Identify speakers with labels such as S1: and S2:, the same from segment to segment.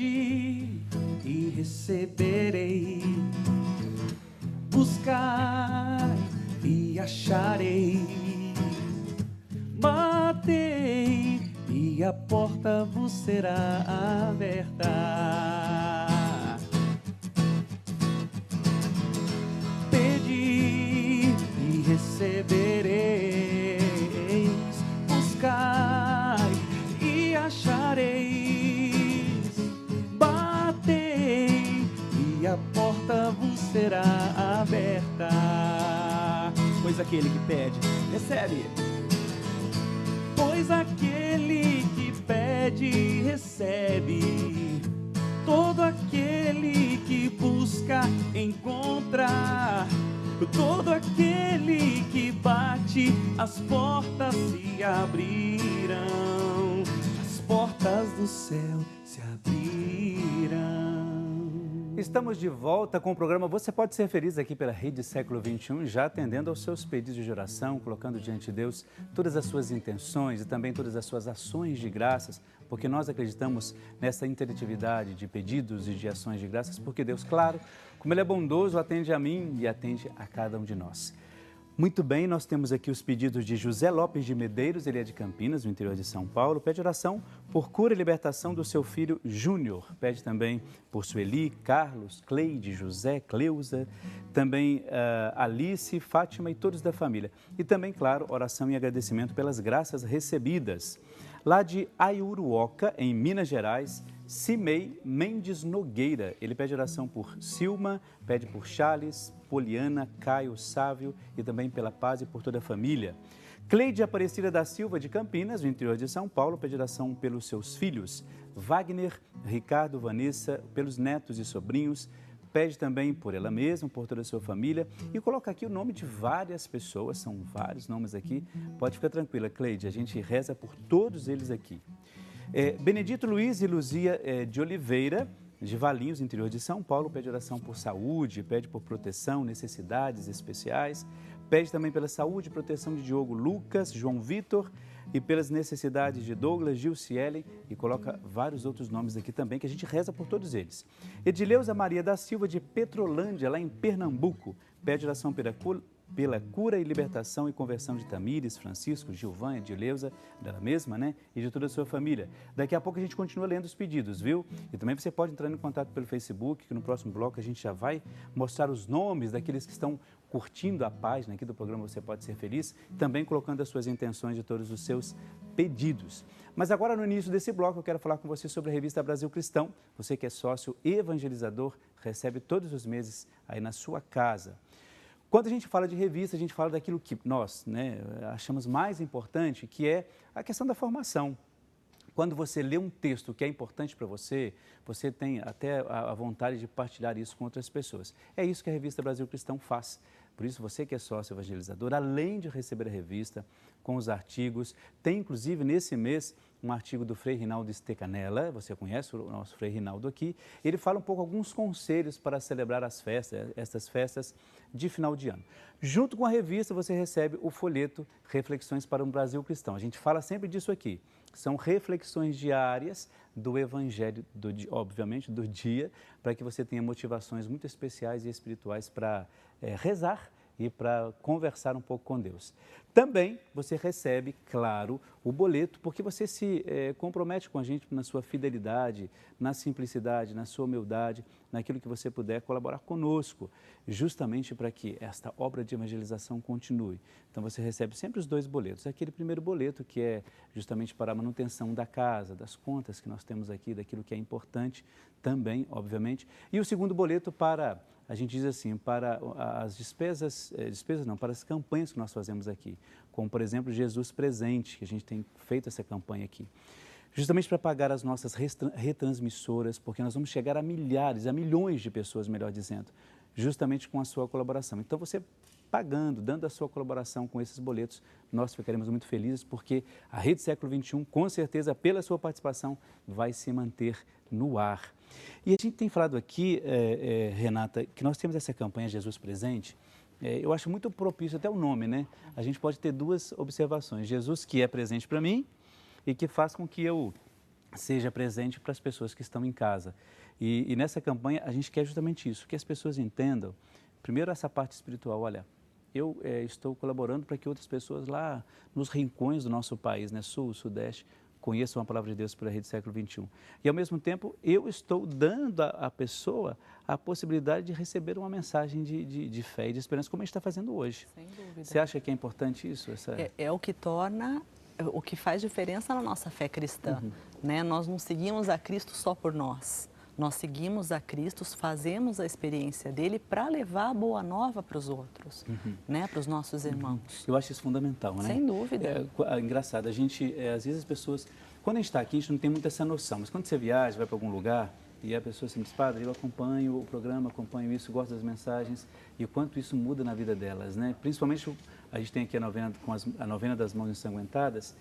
S1: Pedi e receberei, buscai e acharei, batei e a porta vos será aberta. Pedi e recebereis, buscai e achareis, batei e a porta vos será aberta. Pois aquele que pede, recebe. Pois aquele que pede, recebe. Todo aquele que busca, encontra. Todo aquele que bate, as portas se abrirão. As portas do céu se abrirão.
S2: Estamos de volta com o programa Você Pode Ser Feliz aqui pela Rede Século XXI, já atendendo aos seus pedidos de oração, colocando diante de Deus todas as suas intenções e também todas as suas ações de graças, porque nós acreditamos nessa interatividade de pedidos e de ações de graças, porque Deus, claro, como Ele é bondoso, atende a mim e atende a cada um de nós. Muito bem, nós temos aqui os pedidos de José Lopes de Medeiros, ele é de Campinas, no interior de São Paulo. Pede oração por cura e libertação do seu filho Júnior. Pede também por Sueli, Carlos, Cleide, José, Cleusa, também Alice, Fátima e todos da família. E também, claro, oração e agradecimento pelas graças recebidas. Lá de Aiuruoca, em Minas Gerais, Cimei Mendes Nogueira. Ele pede oração por Silma, pede por Charles, Poliana, Caio, Sávio e também pela paz e por toda a família. Cleide Aparecida da Silva, de Campinas, no interior de São Paulo, pede oração pelos seus filhos, Wagner, Ricardo, Vanessa, pelos netos e sobrinhos. Pede também por ela mesma, por toda a sua família e coloca aqui o nome de várias pessoas, são vários nomes aqui. Pode ficar tranquila, Cleide, a gente reza por todos eles aqui. Benedito Luiz e Luzia de Oliveira, de Valinhos, interior de São Paulo, pede oração por saúde, pede por proteção, necessidades especiais, pede também pela saúde e proteção de Diogo Lucas, João Vitor e pelas necessidades de Douglas, Gilcielen e coloca vários outros nomes aqui também, que a gente reza por todos eles. Edileuza Maria da Silva, de Petrolândia, lá em Pernambuco, pede oração pela cura e libertação e conversão de Tamires, Francisco, Gilvan, Edileuza, dela mesma, né? E de toda a sua família. Daqui a pouco a gente continua lendo os pedidos, viu? E também você pode entrar em contato pelo Facebook, que no próximo bloco a gente já vai mostrar os nomes daqueles que estão curtindo a página aqui do programa Você Pode Ser Feliz, também colocando as suas intenções de todos os seus pedidos. Mas agora, no início desse bloco, eu quero falar com você sobre a revista Brasil Cristão. Você que é sócio evangelizador, recebe todos os meses aí na sua casa. Quando a gente fala de revista, a gente fala daquilo que nós achamos mais importante, que é a questão da formação. Quando você lê um texto que é importante para você, você tem até a vontade de partilhar isso com outras pessoas. É isso que a revista Brasil Cristão faz. Por isso, você que é sócio evangelizador, além de receber a revista com os artigos, tem inclusive nesse mês um artigo do Frei Rinaldo Stecanella, você conhece o nosso Frei Rinaldo aqui, ele fala um pouco alguns conselhos para celebrar as festas, estas festas de final de ano. Junto com a revista, você recebe o folheto Reflexões para um Brasil Cristão. A gente fala sempre disso aqui. São reflexões diárias do Evangelho, obviamente, do dia, para que você tenha motivações muito especiais e espirituais para rezar e para conversar um pouco com Deus. Também você recebe, claro, o boleto, porque você se compromete com a gente na sua fidelidade, na simplicidade, na sua humildade, naquilo que você puder colaborar conosco, justamente para que esta obra de evangelização continue. Então você recebe sempre os dois boletos. Aquele primeiro boleto que é justamente para a manutenção da casa, das contas que nós temos aqui, daquilo que é importante também, obviamente. E o segundo boleto para, a gente diz assim, para as para as campanhas que nós fazemos aqui, como, por exemplo, Jesus Presente, que a gente tem feito essa campanha aqui, justamente para pagar as nossas retransmissoras, porque nós vamos chegar a milhares, a milhões de pessoas, melhor dizendo, justamente com a sua colaboração. Então, você pagando, dando a sua colaboração com esses boletos, nós ficaremos muito felizes, porque a Rede Século XXI, com certeza, pela sua participação, vai se manter no ar. E a gente tem falado aqui, Renata, que nós temos essa campanha Jesus Presente. Eu acho muito propício até o nome, né? A gente pode ter duas observações. Jesus que é presente para mim e que faz com que eu seja presente para as pessoas que estão em casa. E nessa campanha a gente quer justamente isso, que as pessoas entendam, primeiro essa parte espiritual, olha, eu estou colaborando para que outras pessoas lá nos rincões do nosso país, né, Sul, Sudeste, conheçam a Palavra de Deus pela Rede Século XXI. E ao mesmo tempo eu estou dando à pessoa a possibilidade de receber uma mensagem de fé e de esperança, como a gente está fazendo hoje.
S3: Sem dúvida.
S2: Você acha que é importante isso?
S3: É o que torna, o que faz diferença na nossa fé cristã, né? Nós não seguimos a Cristo só por nós. Nós seguimos a Cristo, fazemos a experiência dele para levar a boa nova para os outros, né? Para os nossos irmãos.
S2: Eu acho isso fundamental, né?
S3: Sem dúvida.
S2: É engraçado, às vezes as pessoas, quando a gente está aqui, a gente não tem muito essa noção, mas quando você viaja, vai para algum lugar, e a pessoa assim diz, padre, eu acompanho o programa, acompanho isso, gosto das mensagens, e o quanto isso muda na vida delas, né? Principalmente, a gente tem aqui a novena das mãos ensanguentadas,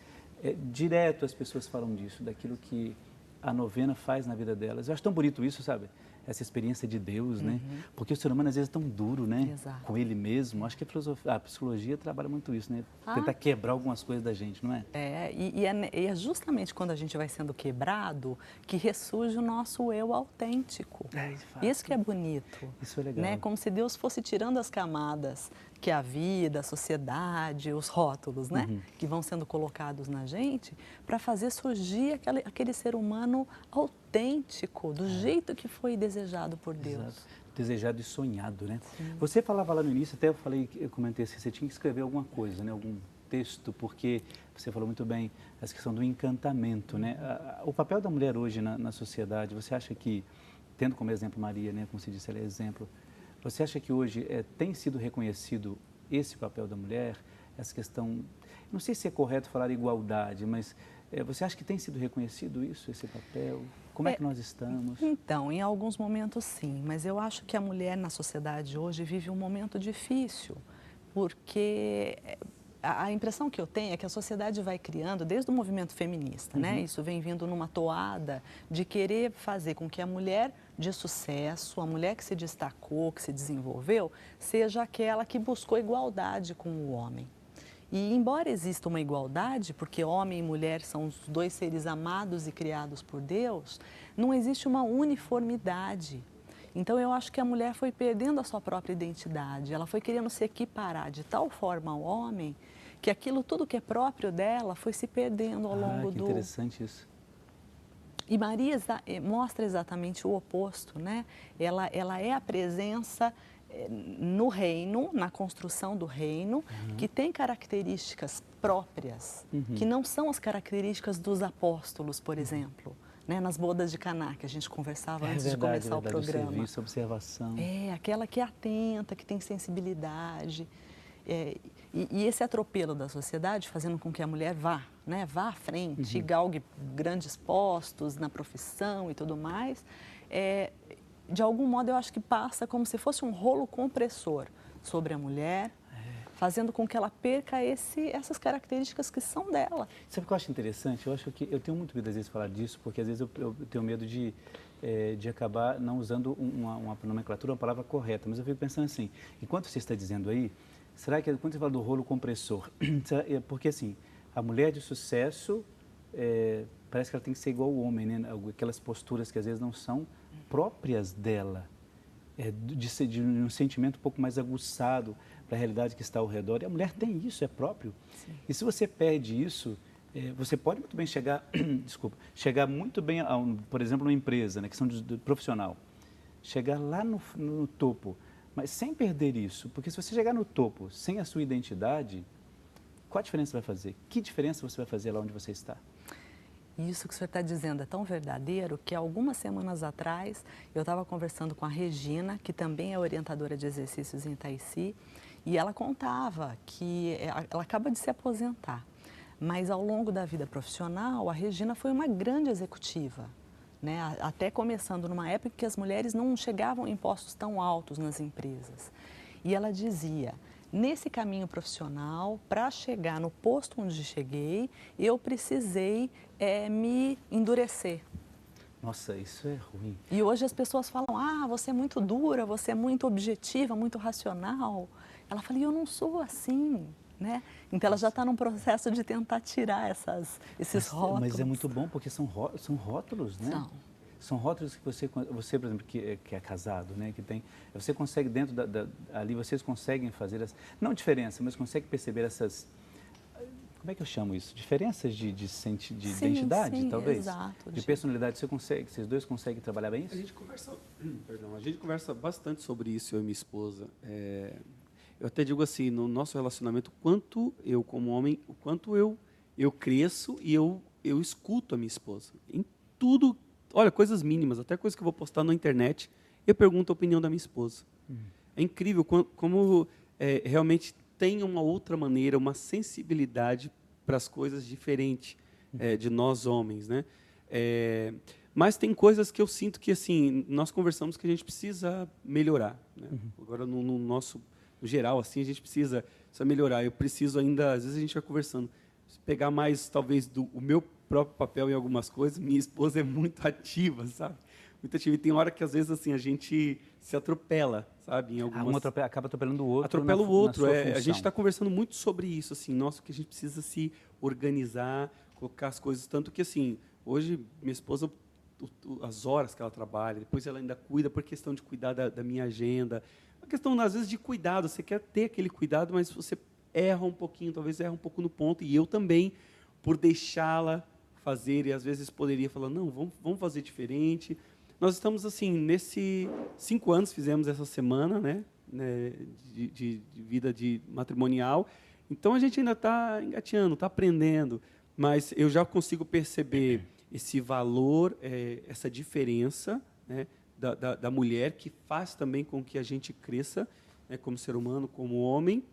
S2: direto as pessoas falam disso, daquilo que a novena faz na vida delas. Eu acho tão bonito isso, sabe? Essa experiência de Deus, né? Porque o ser humano às vezes é tão duro, né?
S3: Exato.
S2: Com ele mesmo. Acho que a psicologia trabalha muito isso, né? Tentar quebrar algumas coisas da gente, não é?
S3: E é justamente quando a gente vai sendo quebrado que ressurge o nosso eu autêntico. Isso que é bonito.
S2: Isso é legal.
S3: Né? Como se Deus fosse tirando as camadas que a vida, a sociedade, os rótulos, né? Que vão sendo colocados na gente para fazer surgir aquele ser humano autêntico, do jeito que foi desejado por Deus.
S2: Exato. Desejado e sonhado, né?
S3: Sim.
S2: Você falava lá no início, até eu comentei assim, você tinha que escrever alguma coisa, né? Algum texto, porque você falou muito bem essa questão do encantamento, né? O papel da mulher hoje na sociedade, você acha que, tendo como exemplo Maria, né? Como se disse, ela é exemplo, você acha que hoje tem sido reconhecido esse papel da mulher, essa questão, não sei se é correto falar igualdade, mas você acha que tem sido reconhecido isso, esse papel? Como é que nós estamos?
S3: Então, em alguns momentos sim, mas eu acho que a mulher na sociedade hoje vive um momento difícil, porque a impressão que eu tenho é que a sociedade vai criando, desde o movimento feminista, né? Isso vem vindo numa toada de querer fazer com que a mulher de sucesso, a mulher que se destacou, que se desenvolveu, seja aquela que buscou igualdade com o homem. E embora exista uma igualdade, porque homem e mulher são os dois seres amados e criados por Deus, não existe uma uniformidade. Então eu acho que a mulher foi perdendo a sua própria identidade, ela foi querendo se equiparar de tal forma ao homem, que aquilo tudo que é próprio dela foi se perdendo ao longo
S2: que interessante isso.
S3: E Maria mostra exatamente o oposto, né? Ela é a presença no reino, na construção do reino, que tem características próprias, que não são as características dos apóstolos, por exemplo, né? Nas bodas de Caná, que a gente conversava antes de começar o programa.
S2: O serviço, a observação.
S3: Aquela que é atenta, que tem sensibilidade. E esse atropelo da sociedade fazendo com que a mulher vá à frente, galgue grandes postos na profissão e tudo mais, de algum modo eu acho que passa como se fosse um rolo compressor sobre a mulher, fazendo com que ela perca essas características que são dela.
S2: Sabe o que eu acho interessante? Eu tenho muito medo às vezes de falar disso, porque às vezes eu tenho medo de acabar não usando uma nomenclatura, uma palavra correta, mas eu fico pensando assim, enquanto você está dizendo aí, será que quando você fala do rolo compressor, porque assim, a mulher de sucesso, parece que ela tem que ser igual ao homem, né? Aquelas posturas que às vezes não são próprias dela, de um sentimento um pouco mais aguçado para a realidade que está ao redor. E a mulher tem isso, é próprio. Sim. E se você perde isso, você pode muito bem chegar muito bem, por exemplo, numa empresa, né, questão de profissional, chegar lá no topo, mas sem perder isso, porque se você chegar no topo sem a sua identidade, qual a diferença vai fazer? Que diferença você vai fazer lá onde você está?
S3: Isso que o senhor está dizendo é tão verdadeiro que algumas semanas atrás eu estava conversando com a Regina, que também é orientadora de exercícios em Itaici, e ela contava que ela acaba de se aposentar, mas ao longo da vida profissional a Regina foi uma grande executiva, né? Até começando numa época que as mulheres não chegavam em postos tão altos nas empresas. E ela dizia, nesse caminho profissional, para chegar no posto onde cheguei, eu precisei me endurecer.
S2: Nossa, isso é ruim.
S3: E hoje as pessoas falam, você é muito dura, você é muito objetiva, muito racional. Ela fala, eu não sou assim, né? Então ela já está num processo de tentar tirar esses rótulos.
S2: Mas é muito bom porque são rótulos, né? São rótulos que você, por exemplo, que é casado, né? Que tem, você consegue dentro ali vocês conseguem fazer não diferença, mas consegue perceber essas, como é que eu chamo isso? Diferenças de identidade, talvez?
S3: Exato.
S2: De personalidade, vocês dois conseguem trabalhar bem isso?
S4: A gente conversa bastante sobre isso, eu e minha esposa. Eu até digo assim, no nosso relacionamento, o quanto eu, como homem, o quanto eu cresço e eu escuto a minha esposa. Em tudo, olha, coisas mínimas, até coisas que eu vou postar na internet, eu pergunto a opinião da minha esposa. É incrível como realmente tem uma outra maneira, uma sensibilidade para as coisas diferente de nós homens, né? Mas tem coisas que eu sinto que assim nós conversamos que a gente precisa melhorar, né? Agora no nosso no geral assim a gente precisa melhorar. Eu preciso ainda, às vezes a gente vai conversando, pegar mais talvez o meu próprio papel em algumas coisas. Minha esposa é muito ativa, sabe? Muito ativa. E tem hora que às vezes assim a gente se atropela, sabe? Em algumas...
S2: acaba atropelando o outro.
S4: Atropela o outro. A gente está conversando muito sobre isso, assim, nossa, que a gente precisa se organizar, colocar as coisas, tanto que assim, hoje minha esposa, as horas que ela trabalha, depois ela ainda cuida por questão de cuidar da minha agenda, uma questão às vezes de cuidado. Você quer ter aquele cuidado, mas você erra um pouquinho, talvez erra um pouco no ponto, e eu também, por deixá-la fazer, e às vezes poderia falar, não, vamos fazer diferente. Nós estamos, assim, nesses 5 anos, fizemos essa semana, né, de vida matrimonial. Então, a gente ainda está engateando, está aprendendo, mas eu já consigo perceber esse valor, essa diferença, né, da mulher, que faz também com que a gente cresça, né, como ser humano, como homem,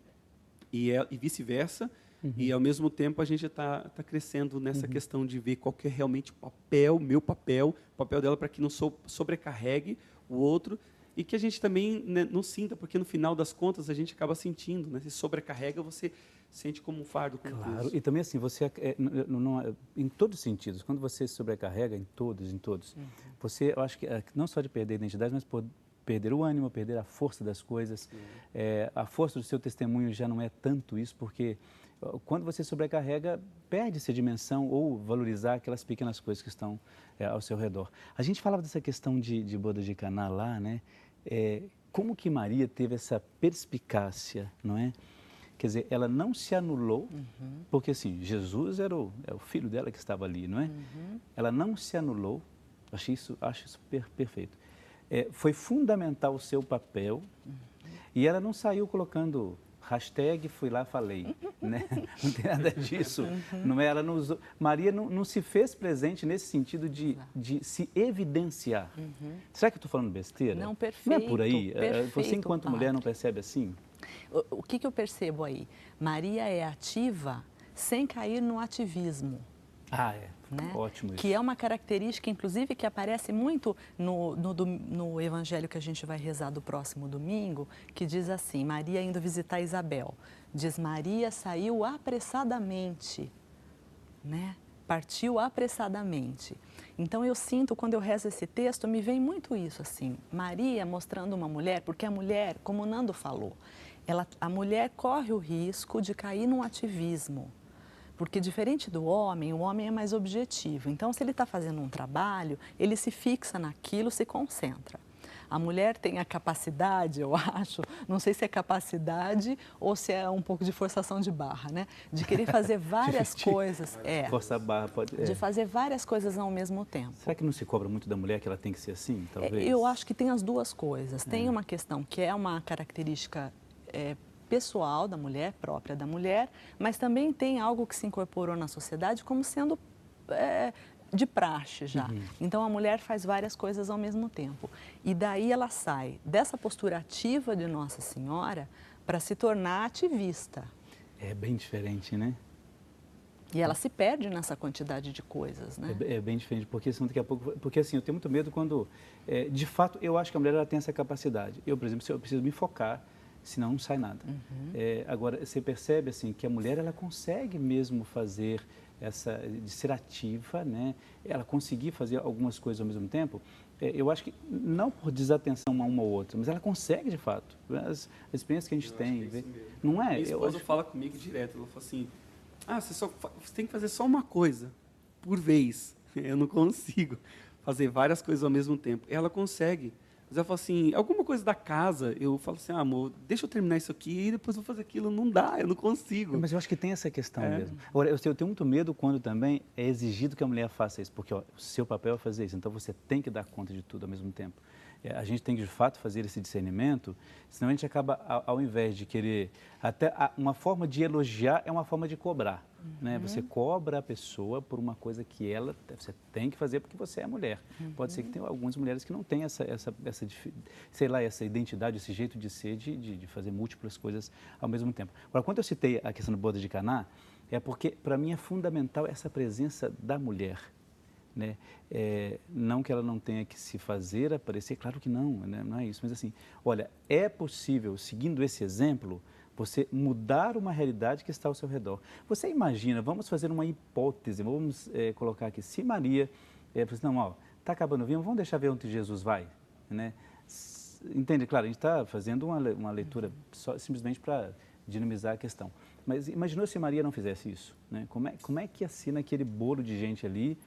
S4: e vice-versa. E, ao mesmo tempo, a gente está crescendo nessa questão de ver qual que é realmente o papel, o papel dela, para que não sobrecarregue o outro, e que a gente também, né, não sinta, porque, no final das contas, a gente acaba sentindo, né? Se sobrecarrega, você sente como um fardo.
S2: Claro, e também assim, você, em todos os sentidos, quando você se sobrecarrega, em todos, você, eu acho que não só de perder a identidade, mas perder o ânimo, perder a força das coisas, a força do seu testemunho já não é tanto isso, porque quando você sobrecarrega, perde-se a dimensão ou valorizar aquelas pequenas coisas que estão ao seu redor. A gente falava dessa questão de boda de Caná lá, né? Como que Maria teve essa perspicácia, não é? Quer dizer, ela não se anulou, porque assim, Jesus era o filho dela que estava ali, não é? Ela não se anulou, acho isso perfeito. Foi fundamental o seu papel, e ela não saiu colocando hashtag fui lá, falei, né? Não tem nada disso. Não é? Ela não usou, Maria não se fez presente nesse sentido de se evidenciar. Será que eu estou falando besteira?
S3: Não, perfeito.
S2: Não é por aí?
S3: Perfeito,
S2: você, enquanto
S3: padre,
S2: mulher, não percebe assim?
S3: O que eu percebo aí? Maria é ativa sem cair no ativismo.
S2: Né? Ótimo isso.
S3: Que é uma característica, inclusive, que aparece muito no evangelho que a gente vai rezar do próximo domingo, que diz assim, Maria indo visitar Isabel. Diz, Maria saiu apressadamente, né? Partiu apressadamente. Então, eu sinto, quando eu rezo esse texto, me vem muito isso, assim, Maria mostrando uma mulher, porque a mulher, como o Nando falou, a mulher corre o risco de cair num ativismo. Porque, diferente do homem, o homem é mais objetivo. Então, se ele está fazendo um trabalho, ele se fixa naquilo, se concentra. A mulher tem a capacidade, eu acho, não sei se é capacidade ou se é um pouco de forçação de barra, né? De querer fazer várias coisas.
S2: Força a barra pode...
S3: De fazer várias coisas ao mesmo tempo.
S2: Será que não se cobra muito da mulher que ela tem que ser assim, talvez?
S3: Eu acho que tem as duas coisas. Tem uma questão que é uma característica pessoal da mulher, própria da mulher, mas também tem algo que se incorporou na sociedade como sendo de praxe já. Então, a mulher faz várias coisas ao mesmo tempo. E daí ela sai dessa postura ativa de Nossa Senhora para se tornar ativista.
S2: É bem diferente, né?
S3: E ela se perde nessa quantidade de coisas, né?
S2: É bem diferente, porque senão daqui a pouco... Porque assim, eu tenho muito medo quando... de fato, eu acho que a mulher ela tem essa capacidade. Eu, por exemplo, eu preciso me focar, senão não sai nada. Agora, você percebe assim, que a mulher ela consegue mesmo fazer de ser ativa, né? Ela conseguir fazer algumas coisas ao mesmo tempo. eu acho que não por desatenção uma ou outra, mas ela consegue de fato. As experiências que a gente tem, não é?
S4: Minha esposa fala comigo direto, ela fala assim, você tem que fazer só uma coisa por vez. Eu não consigo fazer várias coisas ao mesmo tempo. Ela consegue. Mas ela fala assim, alguma coisa da casa, eu falo assim, amor, deixa eu terminar isso aqui e depois vou fazer aquilo. Não dá, eu não consigo.
S2: Mas eu acho que tem essa questão mesmo. Agora, eu tenho muito medo quando também é exigido que a mulher faça isso, porque ó, o seu papel é fazer isso, então você tem que dar conta de tudo ao mesmo tempo. A gente tem que, de fato, fazer esse discernimento, senão a gente acaba, ao invés de querer... Até uma forma de elogiar é uma forma de cobrar. Né? Você cobra a pessoa por uma coisa que você tem que fazer porque você é mulher. Pode ser que tenha algumas mulheres que não têm essa identidade, esse jeito de ser, de fazer múltiplas coisas ao mesmo tempo. Agora, quando eu citei a questão do boda de Caná, é porque, para mim, é fundamental essa presença da mulher. Né? Não que ela não tenha que se fazer aparecer, claro que não, né? Não é isso, mas assim, olha, é possível, seguindo esse exemplo, você mudar uma realidade que está ao seu redor. Você imagina, vamos fazer uma hipótese, vamos colocar aqui, se Maria, não, ó, está acabando o vinho, vamos deixar ver onde Jesus vai, né? Entende? Claro, a gente está fazendo uma leitura simplesmente para dinamizar a questão, mas imaginou se Maria não fizesse isso, né? Como é que assina aquele bolo de gente ali,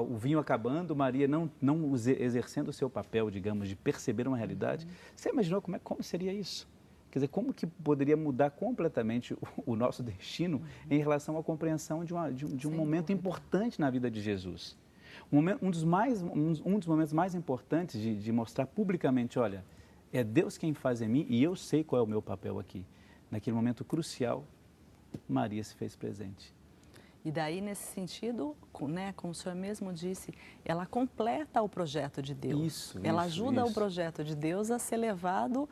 S2: o vinho acabando, Maria não exercendo o seu papel, digamos, de perceber uma realidade? Você imaginou como seria isso? Quer dizer, como que poderia mudar completamente o nosso destino em relação à compreensão de um momento importante na vida de Jesus? Um dos momentos mais importantes de mostrar publicamente, olha, é Deus quem faz em mim e eu sei qual é o meu papel aqui. Naquele momento crucial, Maria se fez presente.
S3: E daí, nesse sentido, né, como o senhor mesmo disse, ela completa o projeto de Deus. Ela ajuda o projeto de Deus a ser levado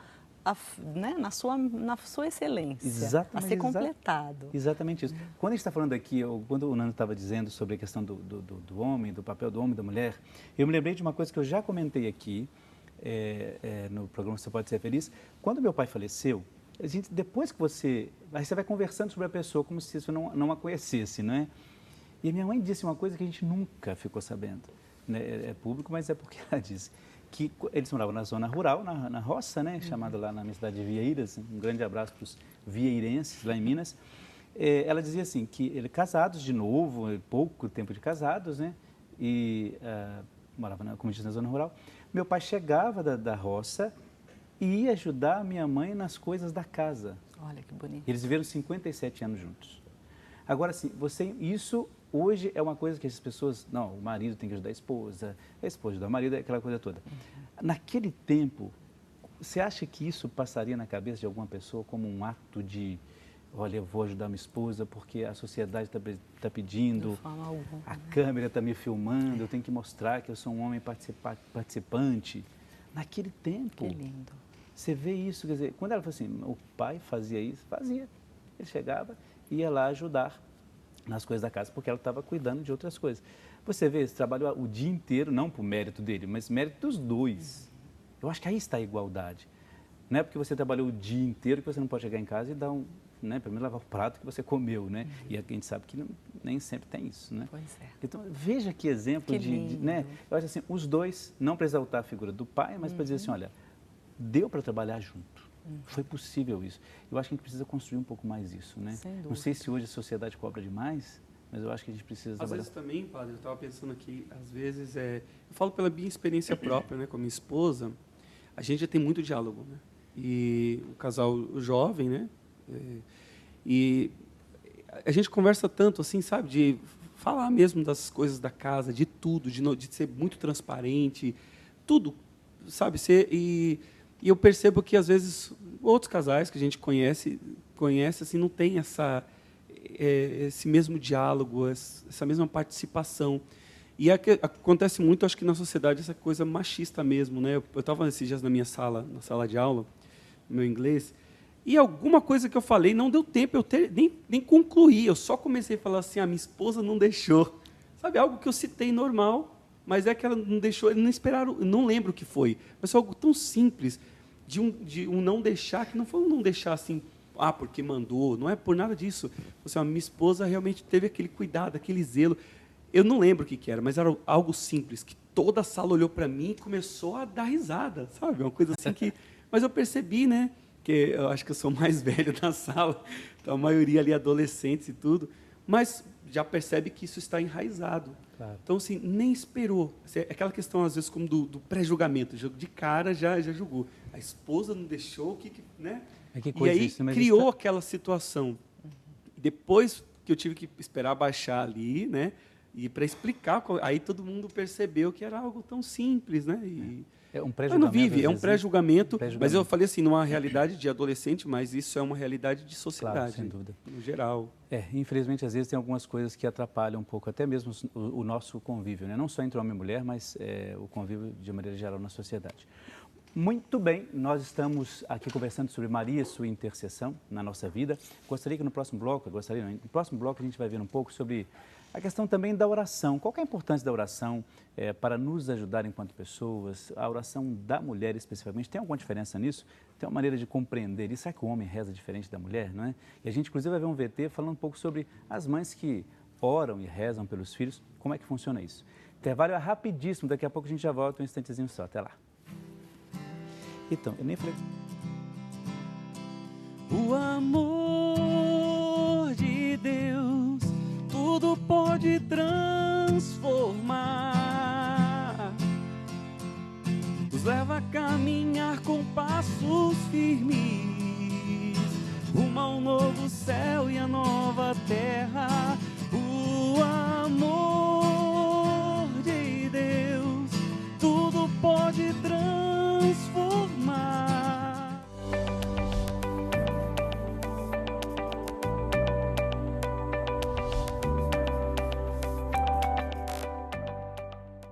S3: né, na sua excelência,
S2: exatamente,
S3: a ser completado.
S2: Exatamente isso. Quando a gente está falando aqui, quando o Nando estava dizendo sobre a questão do homem, do papel do homem e da mulher, eu me lembrei de uma coisa que eu já comentei aqui, no programa Você Pode Ser Feliz. Quando meu pai faleceu, depois que você vai conversando sobre a pessoa como se isso não a conhecesse, né? E a minha mãe disse uma coisa que a gente nunca ficou sabendo, né? É público, mas é porque ela disse que eles moravam na zona rural, na roça, né? Chamada lá na minha cidade de Vieiras. Um grande abraço para os vieirenses lá em Minas. Ela dizia assim, que casados de novo, pouco tempo de casados, né? E morava, como disse, na zona rural. Meu pai chegava da roça e ia ajudar a minha mãe nas coisas da casa.
S3: Olha que bonito.
S2: Eles viveram 57 anos juntos. Agora, assim, isso hoje é uma coisa que as pessoas... Não, o marido tem que ajudar a esposa ajudar o marido, aquela coisa toda. Naquele tempo, você acha que isso passaria na cabeça de alguma pessoa como um ato de... Olha, eu vou ajudar minha esposa porque a sociedade está pedindo,
S3: de forma alguma,
S2: a câmera está me filmando, eu tenho que mostrar que eu sou um homem participante. Naquele tempo...
S3: Que lindo.
S2: Você vê isso, quer dizer, quando ela falou assim, o pai fazia isso, fazia. Ele chegava e ia lá ajudar nas coisas da casa, porque ela estava cuidando de outras coisas. Você vê, esse trabalho o dia inteiro, não por mérito dele, mas mérito dos dois. Eu acho que aí está a igualdade. Não é porque você trabalhou o dia inteiro que você não pode chegar em casa e dar né, pelo menos lavar o prato que você comeu, né? E a gente sabe que nem sempre tem isso, né?
S3: Pois é.
S2: Então, veja que exemplo né? Eu acho assim, os dois, não para exaltar a figura do pai, mas para dizer assim, olha, deu para trabalhar junto. Foi possível isso. Eu acho que a gente precisa construir um pouco mais isso, né? Não sei se hoje a sociedade cobra demais, mas eu acho que a gente precisa trabalhar.
S4: Às vezes também, padre, eu estava pensando aqui, às vezes, eu falo pela minha experiência própria, né, com a minha esposa, a gente já tem muito diálogo, né? E o casal jovem, né? E a gente conversa tanto, assim, sabe, de falar mesmo das coisas da casa, de tudo, de ser muito transparente, tudo, sabe? E eu percebo que, às vezes, outros casais que a gente conhece assim, não tem esse mesmo diálogo, essa mesma participação. E acontece muito, acho que na sociedade, essa coisa machista mesmo, né? Eu estava esses dias na sala de aula, no meu inglês, e alguma coisa que eu falei não deu tempo, nem concluí, eu só comecei a falar assim, minha esposa não deixou. Sabe, algo que eu citei normal, mas é que ela não deixou, eles não esperaram, não lembro o que foi, mas foi algo tão simples, de um não deixar, que não foi um não deixar assim, porque mandou, não é por nada disso. Assim, minha esposa realmente teve aquele cuidado, aquele zelo. Eu não lembro o que era, mas era algo simples, que toda a sala olhou para mim e começou a dar risada, sabe? Uma coisa assim que... Mas eu percebi, né? Que eu acho que eu sou o mais velho da sala, então a maioria ali adolescentes e tudo, mas já percebe que isso está enraizado. Claro. Então, assim, nem esperou. É aquela questão, às vezes, como do pré-julgamento. De cara, já julgou. A esposa não deixou, né? E aí criou aquela situação. Depois que eu tive que esperar baixar ali, né? E para explicar, aí todo mundo percebeu que era algo tão simples, né? E
S2: é um pré-julgamento.
S4: Não vive, é um pré-julgamento, mas eu falei assim, numa realidade de adolescente, mas isso é uma realidade de sociedade, claro,
S2: sem dúvida,
S4: no geral.
S2: Infelizmente, às vezes tem algumas coisas que atrapalham um pouco, até mesmo o nosso convívio, né? Não só entre homem e mulher, mas o convívio de maneira geral na sociedade. Muito bem, nós estamos aqui conversando sobre Maria e sua intercessão na nossa vida. Gostaria que no próximo bloco, a gente vai ver um pouco sobre a questão também da oração. Qual que é a importância da oração para nos ajudar enquanto pessoas? A oração da mulher especificamente, tem alguma diferença nisso? Tem uma maneira de compreender isso? Será que o homem reza diferente da mulher, não é? E a gente inclusive vai ver um VT falando um pouco sobre as mães que oram e rezam pelos filhos. Como é que funciona isso? Intervalo é rapidíssimo, daqui a pouco a gente já volta um instantezinho só. Até lá. Então, eu nem falei...
S1: O amor de Deus tudo pode transformar, nos leva a caminhar com passos firmes, rumo ao novo céu e a nova terra. O amor